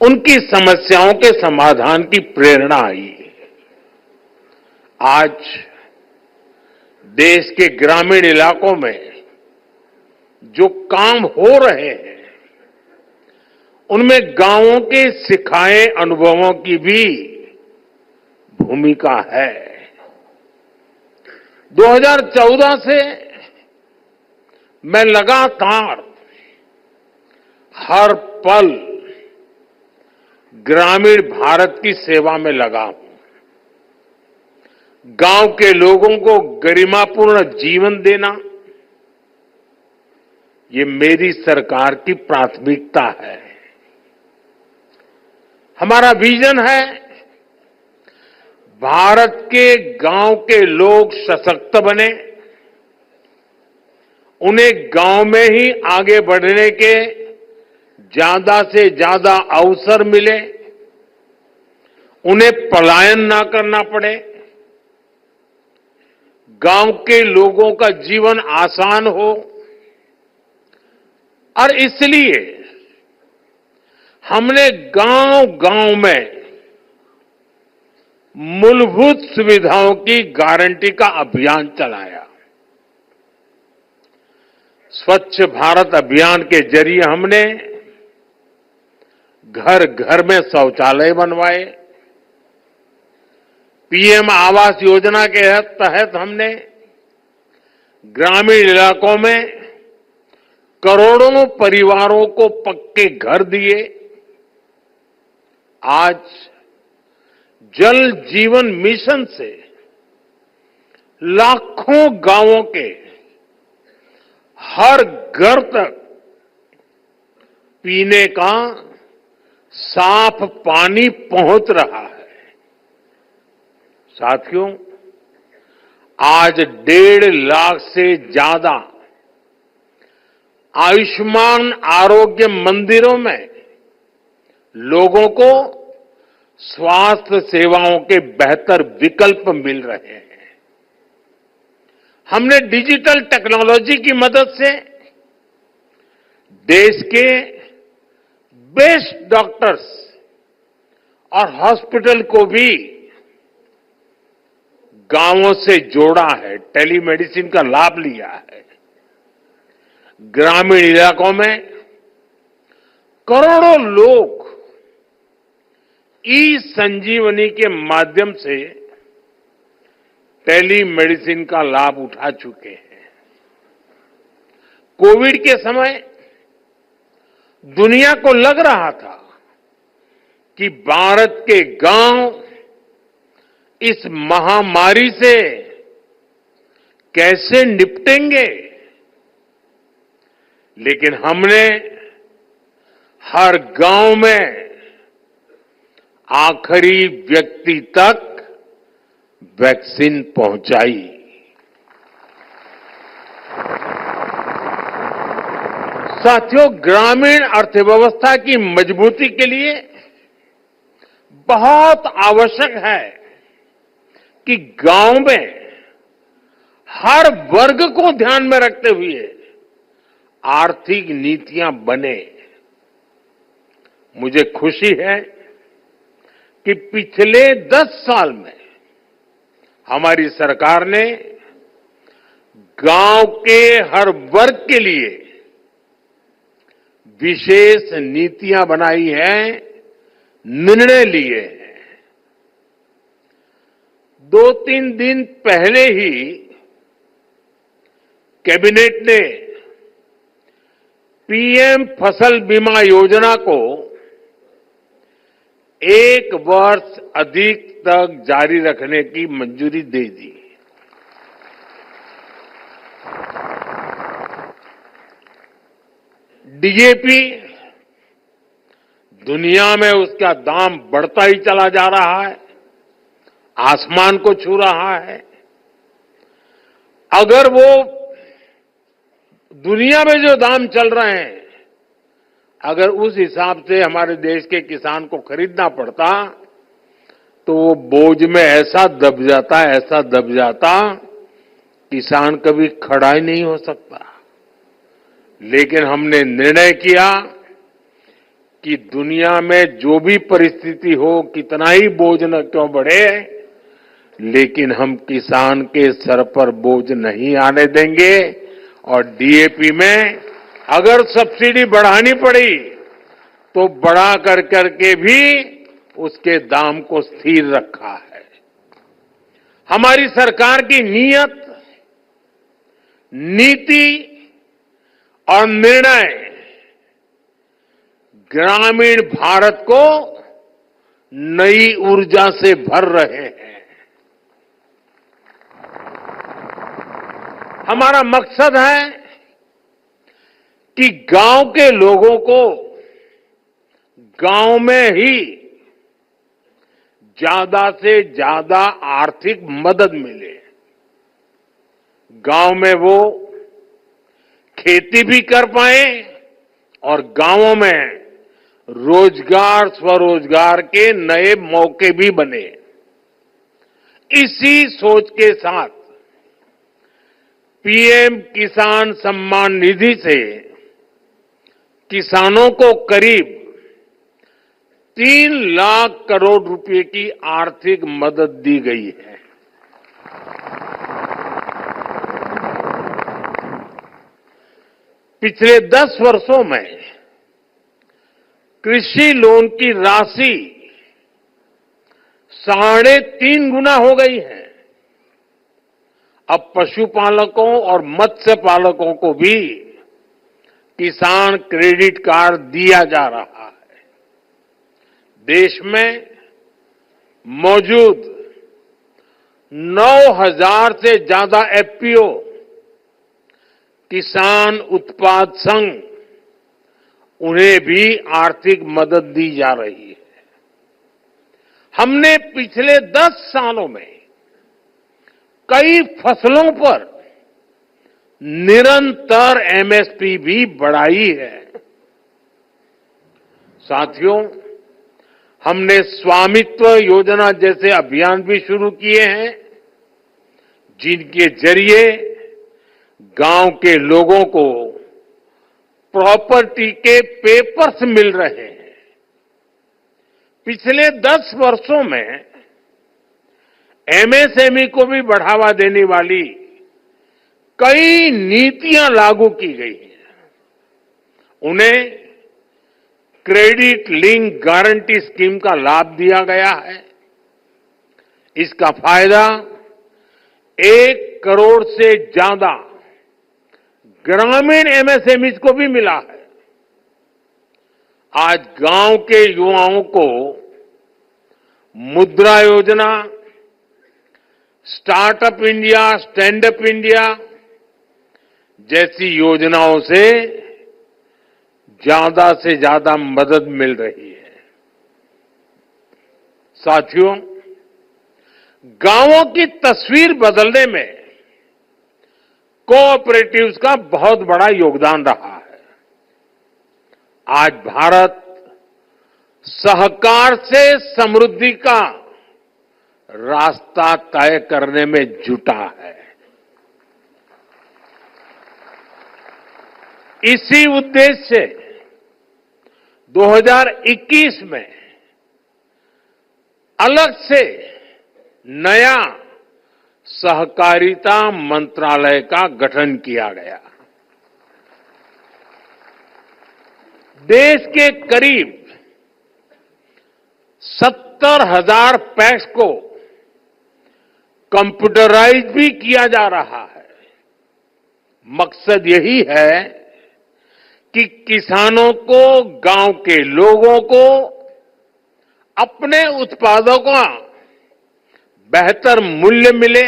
उनकी समस्याओं के समाधान की प्रेरणा आई। आज देश के ग्रामीण इलाकों में जो काम हो रहे हैं, उनमें गांवों के सिखाए अनुभवों की भी भूमिका है। 2014 से मैं लगातार हर पल ग्रामीण भारत की सेवा में लगा हूं। गांव के लोगों को गरिमापूर्ण जीवन देना, ये मेरी सरकार की प्राथमिकता है। हमारा विजन है भारत के गांव के लोग सशक्त बने, उन्हें गांव में ही आगे बढ़ने के ज्यादा से ज्यादा अवसर मिले, उन्हें पलायन ना करना पड़े, गांव के लोगों का जीवन आसान हो। और इसलिए हमने गांव-गांव में मूलभूत सुविधाओं की गारंटी का अभियान चलाया। स्वच्छ भारत अभियान के जरिए हमने घर घर में शौचालय बनवाए। पीएम आवास योजना के तहत हमने ग्रामीण इलाकों में करोड़ों परिवारों को पक्के घर दिए। आज जल जीवन मिशन से लाखों गांवों के हर घर तक पीने का साफ पानी पहुंच रहा है। साथियों, आज 1.5 लाख से ज्यादा आयुष्मान आरोग्य मंदिरों में लोगों को स्वास्थ्य सेवाओं के बेहतर विकल्प मिल रहे हैं। हमने डिजिटल टेक्नोलॉजी की मदद से देश के बेस्ट डॉक्टर्स और हॉस्पिटल को भी गांवों से जोड़ा है, टेलीमेडिसिन का लाभ लिया है। ग्रामीण इलाकों में करोड़ों लोग ई संजीवनी के माध्यम से टेलीमेडिसिन का लाभ उठा चुके हैं। कोविड के समय दुनिया को लग रहा था कि भारत के गांव इस महामारी से कैसे निपटेंगे, लेकिन हमने हर गांव में आखिरी व्यक्ति तक वैक्सीन पहुंचाई। साथियों, ग्रामीण अर्थव्यवस्था की मजबूती के लिए बहुत आवश्यक है कि गांव में हर वर्ग को ध्यान में रखते हुए आर्थिक नीतियां बने। मुझे खुशी है कि पिछले 10 साल में हमारी सरकार ने गांव के हर वर्ग के लिए विशेष नीतियां बनाई हैं, निर्णय लिए हैं। 2-3 दिन पहले ही कैबिनेट ने पीएम फसल बीमा योजना को 1 वर्ष अधिक तक जारी रखने की मंजूरी दे दी। डीएपी दुनिया में उसका दाम बढ़ता ही चला जा रहा है, आसमान को छू रहा है। अगर वो दुनिया में जो दाम चल रहे हैं, अगर उस हिसाब से हमारे देश के किसान को खरीदना पड़ता तो वो बोझ में ऐसा दब जाता किसान कभी खड़ा ही नहीं हो सकता। लेकिन हमने निर्णय किया कि दुनिया में जो भी परिस्थिति हो, कितना ही बोझ न क्यों बढ़े, लेकिन हम किसान के सर पर बोझ नहीं आने देंगे। और डीएपी में अगर सब्सिडी बढ़ानी पड़ी तो बढ़ा कर करके भी उसके दाम को स्थिर रखा है। हमारी सरकार की नीयत, नीति और निर्णय ग्रामीण भारत को नई ऊर्जा से भर रहे हैं। हमारा मकसद है कि गांव के लोगों को गांव में ही ज्यादा से ज्यादा आर्थिक मदद मिले। गांव में वो खेती भी कर पाए और गांवों में रोजगार, स्वरोजगार के नए मौके भी बने। इसी सोच के साथ पीएम किसान सम्मान निधि से किसानों को करीब 3 लाख करोड़ रुपए की आर्थिक मदद दी गई है। पिछले 10 वर्षों में कृषि लोन की राशि 3.5 गुना हो गई है। अब पशुपालकों और मत्स्य पालकों को भी किसान क्रेडिट कार्ड दिया जा रहा है। देश में मौजूद 9,000 से ज्यादा एफपीओ, किसान उत्पाद संघ, उन्हें भी आर्थिक मदद दी जा रही है। हमने पिछले 10 सालों में कई फसलों पर निरंतर एमएसपी भी बढ़ाई है। साथियों, हमने स्वामित्व योजना जैसे अभियान भी शुरू किए हैं, जिनके जरिए गांव के लोगों को प्रॉपर्टी के पेपर्स मिल रहे हैं। पिछले 10 वर्षों में एमएसएमई को भी बढ़ावा देने वाली कई नीतियां लागू की गई हैं। उन्हें क्रेडिट लिंक गारंटी स्कीम का लाभ दिया गया है। इसका फायदा 1 करोड़ से ज्यादा ग्रामीण एमएसएमई को भी मिला है। आज गांव के युवाओं को मुद्रा योजना, startup India, stand up India जैसी योजनाओं से ज्यादा मदद मिल रही है। साथियों, गांवों की तस्वीर बदलने में कोऑपरेटिव्स का बहुत बड़ा योगदान रहा है। आज भारत सहकार से समृद्धि का रास्ता तय करने में जुटा है। इसी उद्देश्य से 2021 में अलग से नया सहकारिता मंत्रालय का गठन किया गया। देश के करीब 70,000 पैक्स को कंप्यूटराइज भी किया जा रहा है। मकसद यही है कि किसानों को, गांव के लोगों को अपने उत्पादों का बेहतर मूल्य मिले,